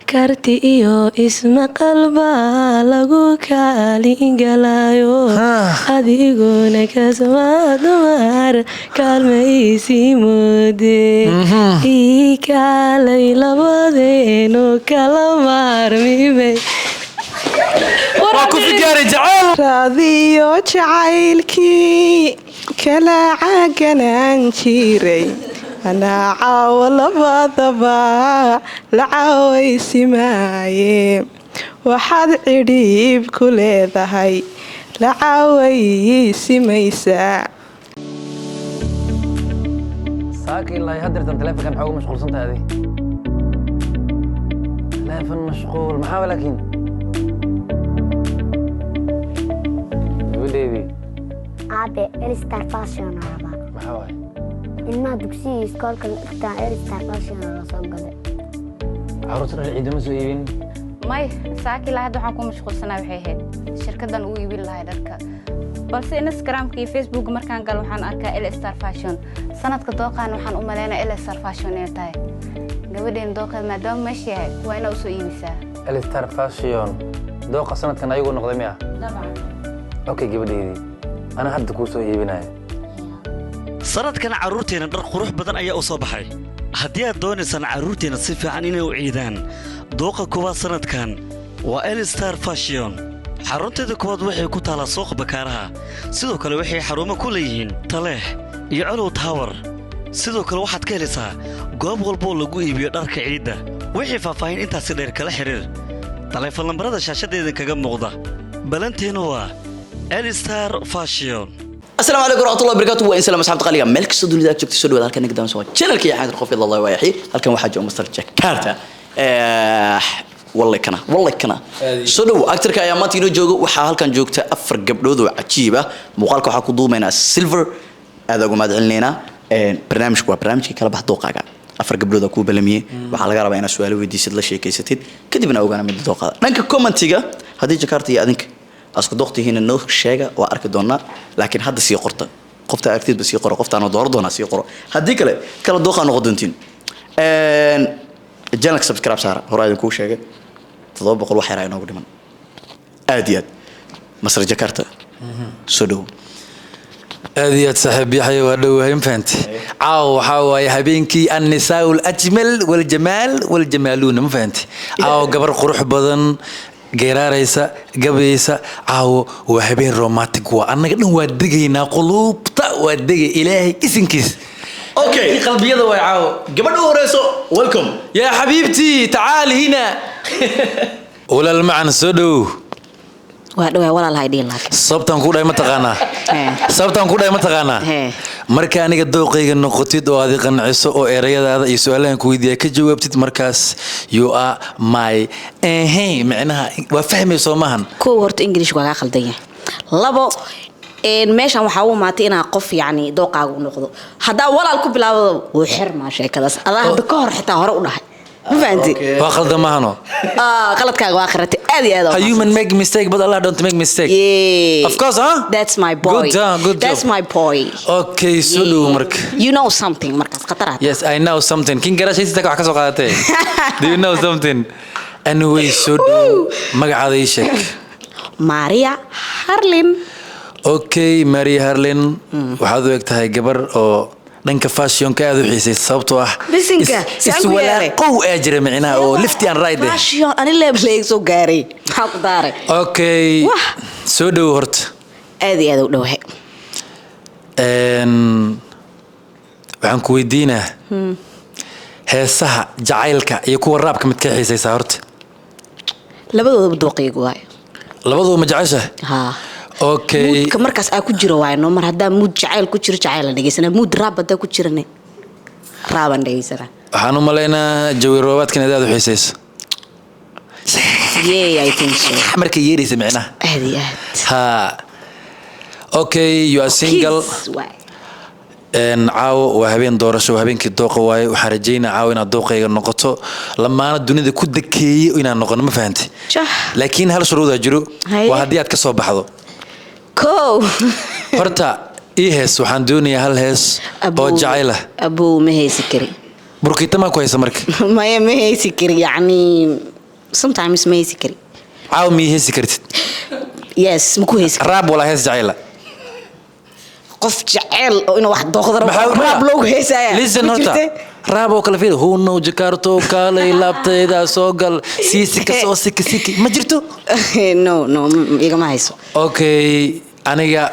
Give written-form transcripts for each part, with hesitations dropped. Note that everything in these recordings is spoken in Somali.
karti iyo ismaqalba lagu kaalingalayo adiguna kasmaa dumar kaalmaysi moode ii kaalay labadeeno kala maarmime raadiyo jacaylkii kala caganaan jiray anaa caawo labadaba la caawaysimaaye waxaad cidhiib ku leedahay la caawaysimaysaa saaki ilaa hadirtan taleefankan maxaa ugu mashquulsantahay adi taleefan mashquul maxaa laakiin gabadheedii aabe Elstar Fashion araba maxaa waay ilmaha dugsiga iskoolka dhigta Elstar Fashion la soo galay carruurta dhar ciidama soo iibin may saaki ilaa hadda waxaan ku mashquulsanahay waxay ahayd shirkadan uu iibin lahay dharka balse Instagramka iyo Facebook markaan gal waxaan arkaa Elstar Fashion sanadka dooqaan waxaan u maleynaa Elstar Fashion ay tahay gabadheen dooqad maadaama meesha yahay waa inaa u soo iibisaa Elstar Fashion dooqa sanadkan ayagu noqday miya dabcan okay gabadheedii ana hadda ku soo iibinaya sanadkan carruurteena dhar qurux badan ayaa u soo baxay haddii aad doonaysaan carruurteena si fiican inay u ciidaan dooqa kuwaad sanadkan waa Elstar Fashion xarunteeda kuwaad waxay ku taalaa suuqa bakaaraha sidoo kale waxay xarumo ku leeyihiin Taleex iyo Colow Tower sidoo kale waxaad ka helaysaa goob walbo lagu iibiyo dharka ciidda wixii faahfaahin intaasi dheer kala xiriir taleefan lambarada shaashadeeda kaga muuqda balanteenu waa Elstar Fashion. السلام عليكم ورحمة الله وبركاته وإن سلام أصحاب قليلا ملك صدوني ذاك جبت سود وذاك نقدر نسوي channel كي حاجة الخوف الله ويحيي هل كان واحد جو مستر جاكرتا والله كنا صدو أكتر كأيامات ينو جوجو وحال كان جوجته أفرق قبلوذ وعجيبة مقالك وحكو دومنا سيلفر هذا قوم أدعلنا برنامج كي كلا بحدوقة أفرق قبلوذ كوب بلمية وحال قرب أنا سؤال ودي سدلا شيء كيستيد كدبنا وجانا من الدوقة لأنك كومنتيجا هذه جاكرتا يا أذنك أسكت دكتي هنا النوخ الشجع وأركضنا لكن هذا سيقرطه قفت أكتب بس يقرأ قفت أنا دوردنا سيقرأ هديك له كلا دوخة نقدنتين جانك سبسكرايب سارة هراي كوش شجع تضرب بقول واحد راينا ودي من أديات مصر جاكرتا سودو أديات صاحب يحيى ودو هم فهمت عاو حواي هبينكي النساء الأجمل والجمال والجمالون ما فهمت عاو قبر قروح بدن geeraaraysa gabaysa caawo waa habeen romantic waa annaga dhan waa degaynaa qulubta waa degay ilaahay isinkiis okay qalbiyada waa caawo gabadha horeyso welcome ya xabiibti tacaal hina walaal macaan soo dhow waa dhaw walaal haydin laakiin sabtan ku dhaay ma taqaanaa marka aniga dooqayga noqotid oo aad qanciso oo erayadaada iyo su'aalahan ku weydiiyay ka jawaabtid markaas you are my macnaha waa fahmayso maahan ko horta English waa khaldan yahay labo meeshan waxa uu maatay inaa qof yani dooqaagu noqdo hadaa walaal ku bilaabo wuu xirmaa sheekadaas adaa hadda ka hor xitaa hore u dhahay فهمتي واخذ دمانو غلطك واخرتي ادي هذا human make mistake but Allah don't make mistake yeah. Of course that's my boy good job that's my boy okay so do mark you know something markas qatarat yes I know something kin garashaysta wax ka soo qaadatay do you know something anyway so do magacaada ii sheeg Maria Harlin okay Maria Harlin waxaad u egtahay gabar oo dhanka fashion ka aad u xiisay sababtoo ah bisinka iswala qow ajira macna oo lifti and ride fashion ani leeblay soo gaaray xaq daare okay soo dhow horta aad u dhowahay waxaan ku weydiinaa heesaha jacaylka iyo kuwa raabka mid ka xiisaysaa horta labadooda dooqaygu waay labadooda ma jecesha ha okay mood markaas ay ku jiro waay no mar hada mood jacayl ku jiro jacayl dhageysana mood raab hada ku jirane raaban dhageysana waxaan u maleynaa jawi roobaadkan aad u xiisayso yeah I think so markay yeeraysa macnaha aad ha okay you are single caawo waa habeen doorasho habeenkii dooqa waaye waxaan rajaynaa caawo inaad dooqayga noqoto lamaana dunida ku dakeeyay inaan noqono ma fahantay laakiin hal shuruud jiro waa haddii aad ka soo baxdo horta ii hees waxaan doonayaa hal hees oo jacayl abu ma heesi kari burkita ma ku haysa marka ma heesi kari yani sometimes ma heesi kari caaw mii heesi kartid yes ma ku heesi kari raab walaa hees jacayla qof jecel oo inuu wax dooqdaro Maxaa- raab loogu heesaya listen Ma horta jirte? raab oo kale fiir huunow jakarto kaalay laabtayda soo gal sii sika soo siki ma jirto no igama hayso okay aniga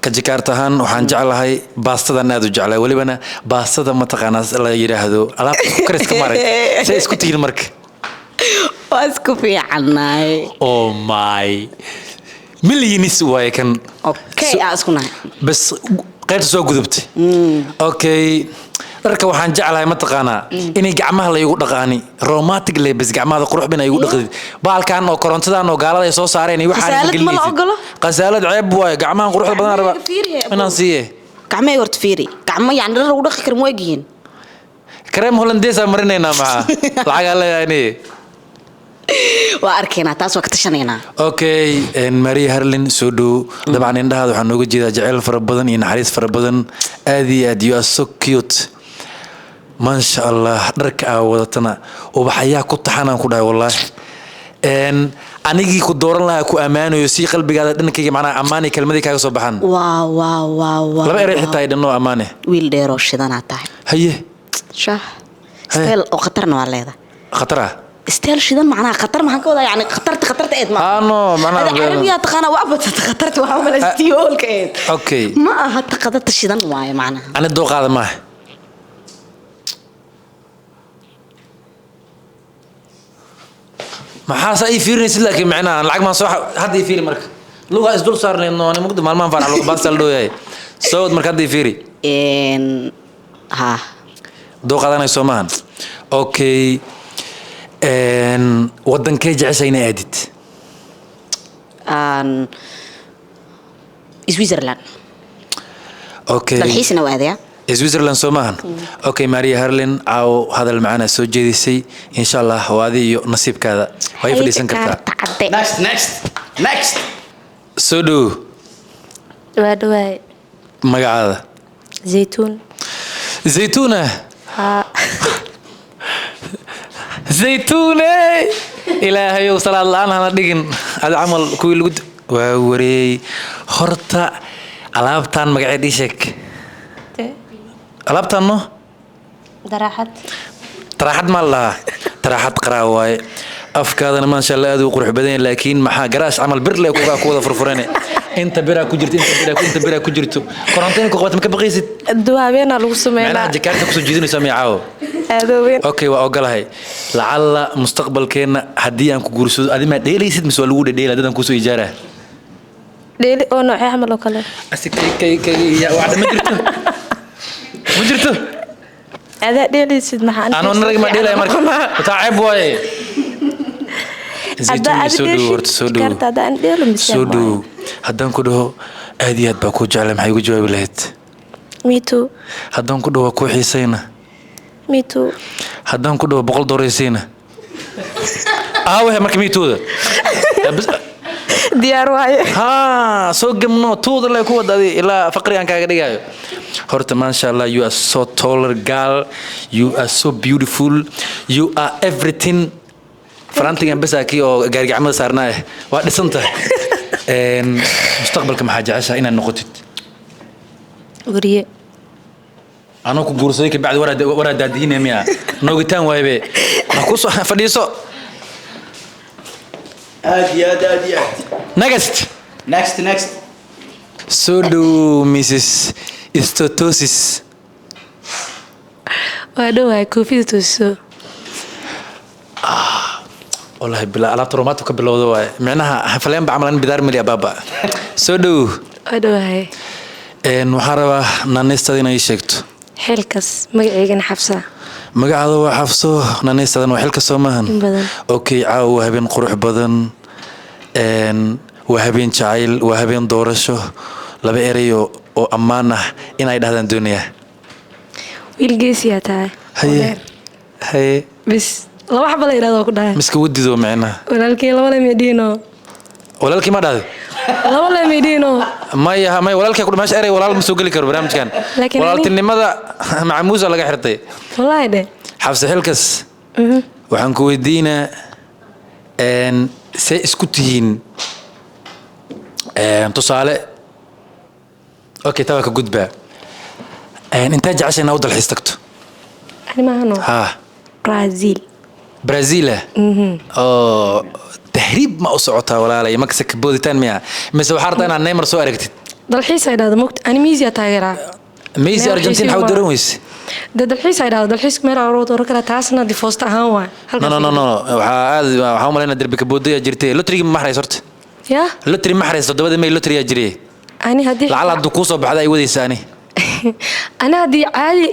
ka jakarta ahaan waxaan jeclahay baastadan aad u jeclahay welibana baastada mataqaanaa la yidhaahdo alaabta isku kariska maarag say isku tihiin marka waa isku fiicanahay oh my millions waaye kan okay aa isku nahay bas qaybta soo gudubtay okay dharka waxaan jeclahay mataqaanaa inay gacmaha la igu dhaqaani romantic le bas gacmaha qurux bin ay igu dhaqdid baalkan oo korontadan oo gaalada ay soo saareen iyo waxaan Qasaalad ma la ogolo? qasaalad ceeb waaye gacmaha quruxda badan raba inaan siiye gacmay horta fiiri gacmo yani dhar lagu dhaqi karo ma egyihiin kareem hollandeesa marinaynaa maxaa lacagaa leeyahay waa arkaynaa taas waa ka tashanaynaa okay maria harlin soo dhow dabcan indhahaada waxaa nooga jeedaa jaceyl fara badan iyo naxariis fara badan aad iyo aad you are so cute maasha allah dharka aa wadatana ubaxayaa ku taxanaan ku dhahay wallaahi anigii ku dooran lahaa ku ammaanayo si qalbigaada dhankayga macnaha ammaani kelmadii kaaga soo baxaan waa laba erey xitaa ay dhanoo ammaane wiil dheeroo shidanaa tahay haye shah steel oo khatarna waa leedahay khatar ah steel shidan macnaha khatar maxaan ka wadaa yani khatarta eed ma no macnaha hada carabiyaa taqaana waa batata khatarta waxaa umala stiyoolka eed okay ma aha taqadata shidan waaye macnaha ani dooqaada maaha maxaasa ii fiirinaysid laakiin macnaha lacag maan soo hadda ii fiiri marka lugaa isdul saarnayno ani mugdi maalmahan faanac luga baasal dhooyahay soo wad marka hadda ii fiiri ha dooqaadanay soo maahan okay wadankee jecesha inay aadid switzerland okay dalxiisna waa aadaya switzerland soo maahan okay maria harlin caawo hadal macaana soo jeedisay insha allah waadi iyo nasiibkaada way fadhiisan kartaa next soo dhow waa dhawaay magacaada zaytuun zaytuuna haa zaytuune ilaahayow salaad la-aan hana dhigin adi camal kuwii lagu waa wareey horta alaabtaan magaceed ii sheeg alaabtaan no daraaxad taraaxad maa lahaa taraaxad qaraa waaye afkaadana maasha allah aad u qurux badan yahay laakiin maxaa garaash camal bir le kugaa ku wada furfurane inta biraa ku jirto inta biraa ku jirto korontayn ku qabat ma ka baqaysid duwaabeenaa lagu sameynaa macnaha jakaarta kusoo jiidinaysa miya caawo aadooweyn okay waa ogolahay lacalla mustaqbalkeenna haddii aan ku guursado adi maa dheelaysid mise waa lagu dhedheela dadaan kusoo ijaaraa dheeli oo noocee camal oo kale wacda ma jirto ma jirto adaa dheelaysid maxaa anoo narag ma dheelaya marka taa ceeb waaye soo dhow haddaan ku dhaho aad iyo aad baa kuu jeclay maxay ugu jawaabi lahayd mitu haddaan ku dhaho waa kuu xiisayna mitu haddaan ku dhaho boqol dooraysiina aawahe marka miitooda diyaar waaye haa soo gemno tuuda le ku wada adi ilaa faqri aan kaaga dhigaayo horta maasha allah you are so taller girl you are so beautiful you are everything farantigan basaakii oo gaarigacmada saarnaa waa dhisan tahay mustaqbalka maxaa jeceshaa inaad noqotid wariye anoo ku guursaday kabacdi waraa daadihinaya miya noogitaan waaybe kusoo fadhiiso next soo dhow mrs stotosis waa dhawaay koofida toosiso والله بلا ألعاب روماتو كبلو ذا معناها فلان بعملان بدار مليا بابا سودو أدوهاي محاربة نانيستا دينا يشكت حلكس مقعيقن حفصة مقعد وحفصو نانيستا دينا وحلكس ومهن أوكي عاو وهبين قروح بدن وهبين شعيل وهبين دورشو لبا إريو أو أمانة إنا يدهدان دنيا ويلقيسيا تاي هاي بس laba xabal ay raado ku dhahay miska wadido macna walaalkii laba la meedino walaalkii ma dhahay laba la meedino maya walaalkii ku dhamashay eray walaal ma soo gali karo barnaamijkan walaaltinimada macmuusa laga xirtay wallahi de xafsa xilkas waxaan ku weydiinaa say isku tihiin tusaale okay taa ka gudbaa intaa jeceshay inaad u dalxiis tagto ani maahano ha Brazil oo tahriib ma u socotaa walaalay maksa ka booditaan miya mise waxaa rabtaa inaad Neymar soo aragtid dalxiis ay dhahdo moogta ani Messi taageeraa Messi Argentina xaw daran weys dalxiis ay dhahdo dalxiis meel arood oo kala taasna difoosta ahaan waa no waxaa u maleynaa darbi ka boodaya jirtay lottery ma xarays horta ya lottery ma xarays dabada may lottery yaa jiray ani hadii lacala haduu ku soo baxda ay wadaysaani ana hadii caadi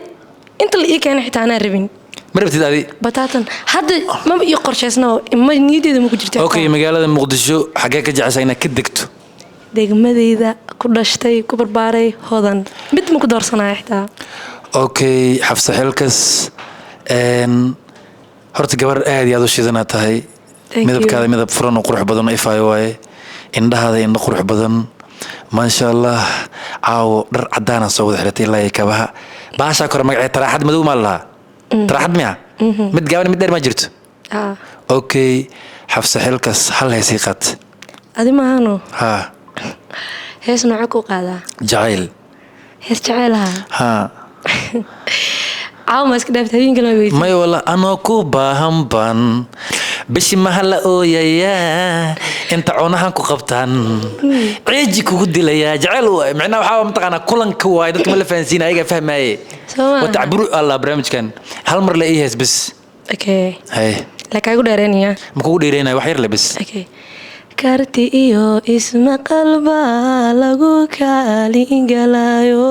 inta la ii keenay xitaa ana rabin ma rabtid adi bataatan hadda ma ii qorsheysna ma niyadeeda ma ku jirtaa okay magaalada Muqdisho xagee ka jeceshay inaad ka degto degmadeyda ku dhashtay ku barbaaray hodan mid ma ku doorsanaay xitaa okay xafsa xilkas horta gabar aad iyo aad u shidan tahay midabkaada midab furan oo qurux badan oo ifaayo waaye indhahaada indho qurux badan ma sha Allah caawo dhar cadaan soo wada xiratay ilaa ay kabaha baasha kor magaceed taraxad madow ma laha taraxad miya mid gaaban mid dheer ma jirto okay xafsa xilkas hal heesii qad adi maahano ha hees nooca ku qaadaa jacayl hees jacaylaha ha caaw ma iska dhaafta habeenka la weydiin may wala anoo ku baahan ban bishi mahalla ooyaya inta cunahan ku qabtaan ciiji kugu dilaya jacayl macna waxa mataqana kulanka waay dadka ma la fahansiin ayaga fahmaaye wa ta'buru Allah barnaamijkan hal mar la ii hees bis okay hay la kaagu dheereynaya ma kugu dheereynay wax yar la bis okay karti iyo isma qalba lagu kaalin galayo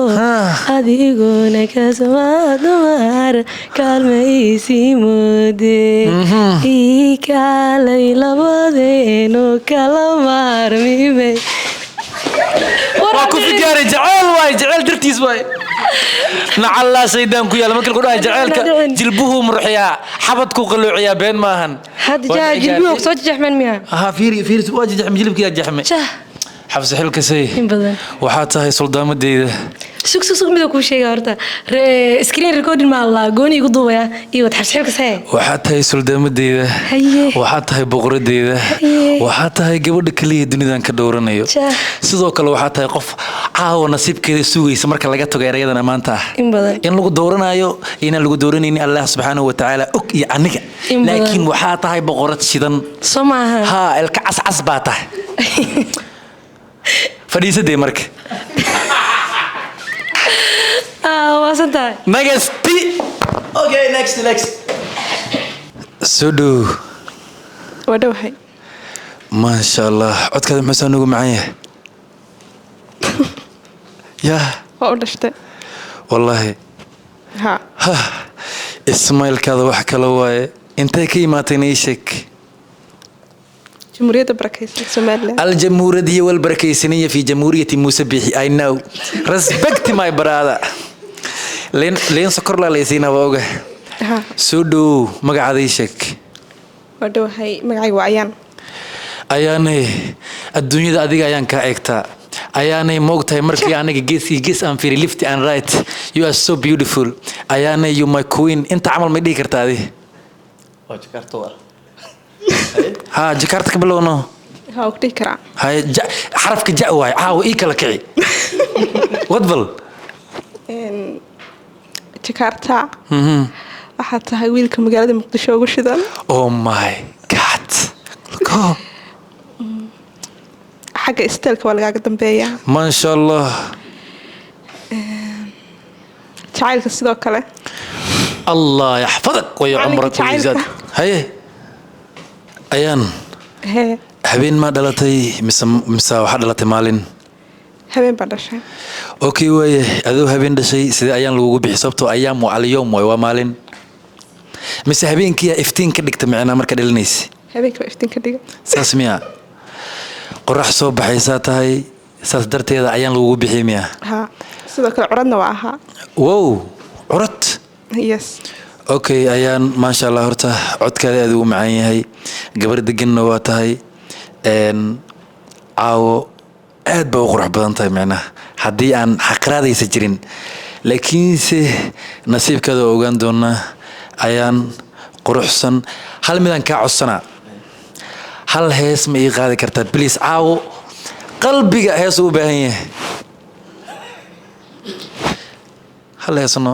adiguna kasmaadumar kaalmaysi moode kaalay labadeeno kala maarmime waa ku fikiray jacayl dartiis waay nacalla saydaan ku yaal markii ku dhahay jacaylka jilbuhu murxiya xabadku qalloociya been maahan hadda jilbuhu soo jaxman miya fiiri waa jaxman jilbkiga jaxman xabs xilka say waxa tahay suldaamadeeda sug mid ku sheegay horta screen recording ma la gooni igu duubaya iyo wad xabs xilka say waxa tahay suldaamadeeda waxa tahay boqoradeeda waxa tahay gabadha kaliya dunidan ka dhowranayo sidoo kale waxa tahay qof caawa nasiibkeeda sugaysa marka laga tago erayadana maanta in lagu dooranayo in lagu dooranayni Allah subhanahu wa ta'ala og iyo aniga laakiin waxa tahay boqorad shidan Soomaha ha ilka cas baa tahay fadhiisadee marka wasanta next okay next sudu wadawhay ma sha Allah codkaada maxaa nagu macaan yahay ya waa u dhashtay wallahi ha ismailkaada wax kala waaye intay ka imaatay sheek جمهورية بركيسة سوماليلاند الجمهورية والبركيسية في جمهورية موسى بيحي I know respect my brother لين سكر لا ليسينا بوجه سودو مقعدي شك ودو هاي مقعي وعيان أياني الدنيا ده أديك أيان كأكتا أياني موقتها مركي أنا جيس I'm very left and right you are so beautiful أياني you my queen أنت عمل مدي كرتا دي ها جاكرتا قبلونه ها وقتي كرا هاي حرف كجاء واي عاو إيك لكعي وضبل جاكرتا حتى هاي ويلك مقالة مقدشة وشذا oh my god look حاجة استلك ولا قاعد دنبيا ما شاء الله تعال كسيدو كله الله يحفظك ويا عمرك ويزاد هاي أيان habeen ma dhalatay mise waxa dhalatay maalin habeen baa dhashay okay way adoo habeen dhashay sida ayaan lagu bixi sabto ayaan mu'aliyom way waa maalin mise habeenkii iftiin ka dhigta macna marka dhalinaysi habeenkii iftiin ka dhiga saas miya qorax soo baxaysa tahay saas darteeda ayaan lagu bixi miya ha sidoo kale curadna waa ahaa wow curad yes okay ayaan ma sha Allah horta codkaada aad u macaan yahay gabar deganna waa tahay caawo aad baa u qurux badan tahay macnaha haddii aan xaqraadaysa jirin laakiinse nasiibkaada oo ogaan doonaa ayaan quruxsan hal midaan kaa codsanaa hal hees ma ii qaadi kartaa please caawo qalbiga hees u baahan yahay hal heesno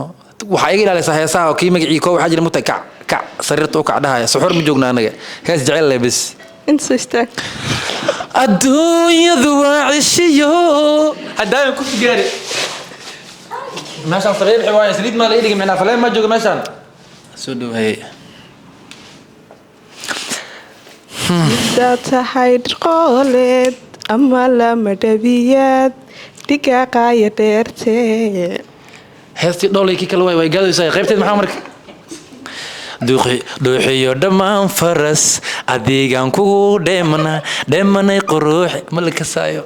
waxaa iga ilaalisa heesaha oo kii magacii koo waxaa jira mugta kac sariirta u kac dhahaya suxur ma joogna anaga hees jecel leh bas inta istaag adduunyadu waa cishiyo haddaan ku gaari meeshaan sareeb xibaa saliid ma la idhigi macnaa faleen ma joogo meeshaan soo dhawahay sidaa tahay dhirqooleed ama lama dhabiyaad dhigaaqaaya dheertee heestii dhoolaykii kale way gaadaysaa qaybteed maxaa marka dhuuxiyo dhammaan faras adigaan kugu dheemanay quruux ma la kasaayo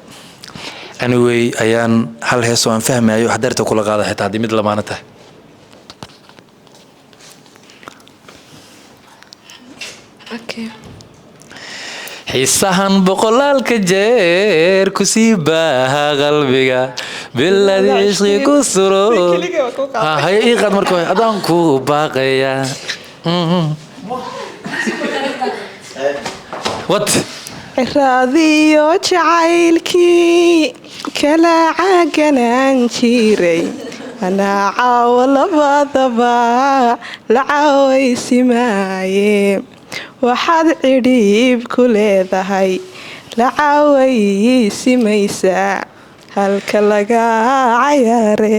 anyway ayaan hal hees oo aan fahmayo hadeerta kula qaada xitaa haddii mid lamaana tahay xiisahan boqolaalka jeer ku sii baaha qalbiga biladi cishqi ku suro hay ii qaad marka hore adaan ku baaqaya what raadiyo jacaylkii kala caganaan jiray anaa caawo labadaba la caawaysimaaye waxaad cidhiib ku leedahay la caawaysimaysaa halka laga cayaare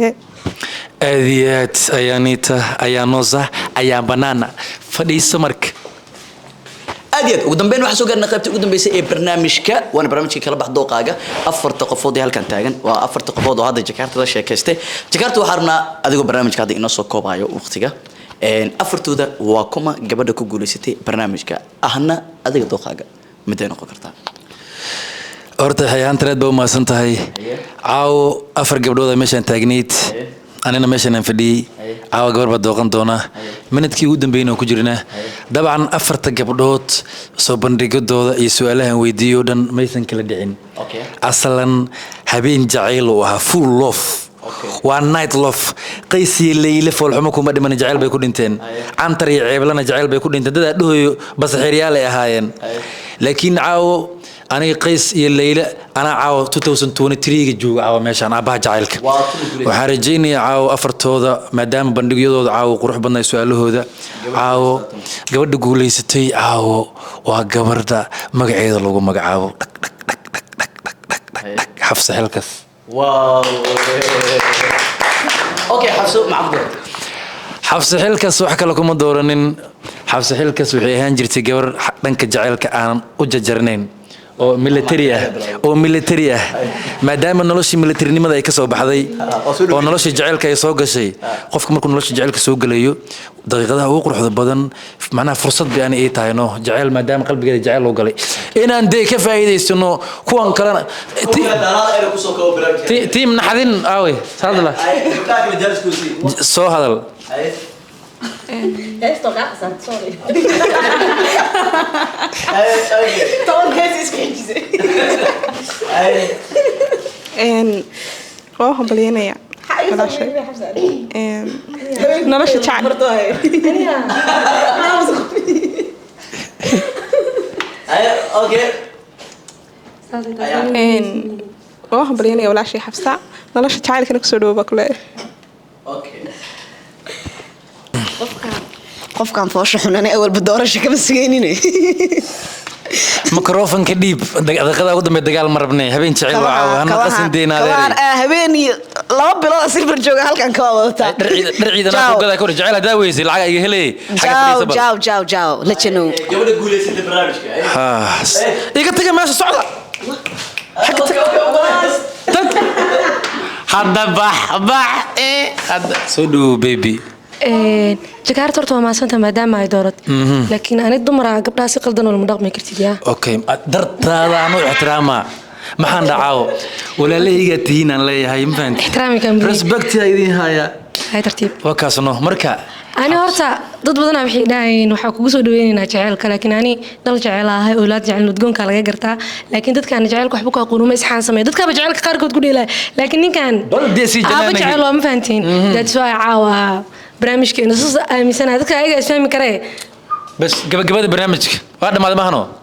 aad iyo aad ayaa niita ayaa noosa ayaa banaana fadhiiso marka aad iyo aad ugu dambeyn waxaan soo gaarnay qaybtii ugu dambeysay ee barnaamijka waana barnaamijkii kala bax dooqaaga afarta qofood ee halkan taagan waa afarta qofood oo hadda Jakarta la sheekaystay Jakarta waxaan rabnaa adigoo barnaamijka hadda inoo soo koobayo waqtiga afartooda waa kuma gabadha ku guuleysatay barnaamijka ahna adiga dooqaaga midday noqon kartaa horta hayaantareed baa u mahadsan tahay caawo afar gabdhood meeshaan taagneyd anina meeshaan aan fadhiyey caawa gabar baa dooqan doona minadkii ugu dambeeyna ku jirnaa dabcan afarta gabdhood soo bandhigadooda iyo su'aalahan weydiiyo dhan maysan kala dhicin asalan habeen jacayl uu ahaa full love waa night love qays iyo leyle foolxumo kuma dhiman jacayl bay ku dhinteen cantar iyo ceeblana jacayl bay ku dhinteen dadaa dhahoyo basaxiryaal ay ahaayeen laakiin caawo aniga qays iyo leyle ana caawo 2023 ga jooga caawo meeshaan aabaha jacaylka waxaan rajaynayaa caawo afartooda maadaama bandhigyadooda caawo qurux badnay su'aalahooda caawo gabadha guuleysatay caawo waa gabarda magaceeda lagu magacaabo xafsa xilkas wow okay xafsa macquul xafsa xilkas wax kale kuma dooranin xafsa xilkas waxay ahaan jirtay gabar dhanka jacaylka aan u jajarnayn oo military ah maadaama noloshii militarinimada ay ka soo baxday oo noloshii jacaylka ay soo gashay qofka markuu noloshii jacaylka soo galayo daqiiqadaha ugu quruxda badan macnaha fursad bay aan ii tahay no jacayl maadaama qalbigeeda jacayl loo galay inaan dee ka faa'iidaysano kuwan kalena tiim naxdin aawe saadla soo hadal waa hambalyeynaya nolosha jacayl waa hambalyeynaya walaashii xafsa nolosha jacaylkana kusoo dhawo baa kuleeyahay qofkan foosha xunana awalba doorasho kama sugeynine microfonka dhiib daqiiqada ugu dambe dagaal ma rabnay habeen jacayl waa caawa hana qasin deynaadeer habeen iyo 2 bilood silver jooga halkan ka wadataa dharciidana ku gadaa kor jacayl hadaa weysay lacag iga helay xaga fariisaba jaw la jano gabadha guuleysatay barnaamijka iga taga meesha socda hadda bax hadda soo dhow baby Jakarta horta waa maasanta maadaama ay doorad laakiin aniga dumara gabdhaha si qaldan oo ma dhaqmi kartid yaa okay dartaada aan u ixtiraama maxaan dhacaawo walaalahayga tihiin aan leeyahay ma fahanti ixtiraami kan respect idin haya hay tartiib waa kaasno marka ani horta dad badan waxay dhaayeen waxa kugu soo dhaweynaynaa jacaylka laakiin ani dal jacayl ahay oolaad jacayl nudgoonka laga gartaa laakiin dadkaan jacaylka waxba ku aqoonuma isxaan sameey dadka ba jacaylka qaar kood ku dheelay laakiin ninkan aba jacayl waa ma fahantiin that's why caawa barnaamijkeena soo aaminsanaa dadka ayaga isfahmi karee bas gabagabada barnaamijka waa dhamaad mahano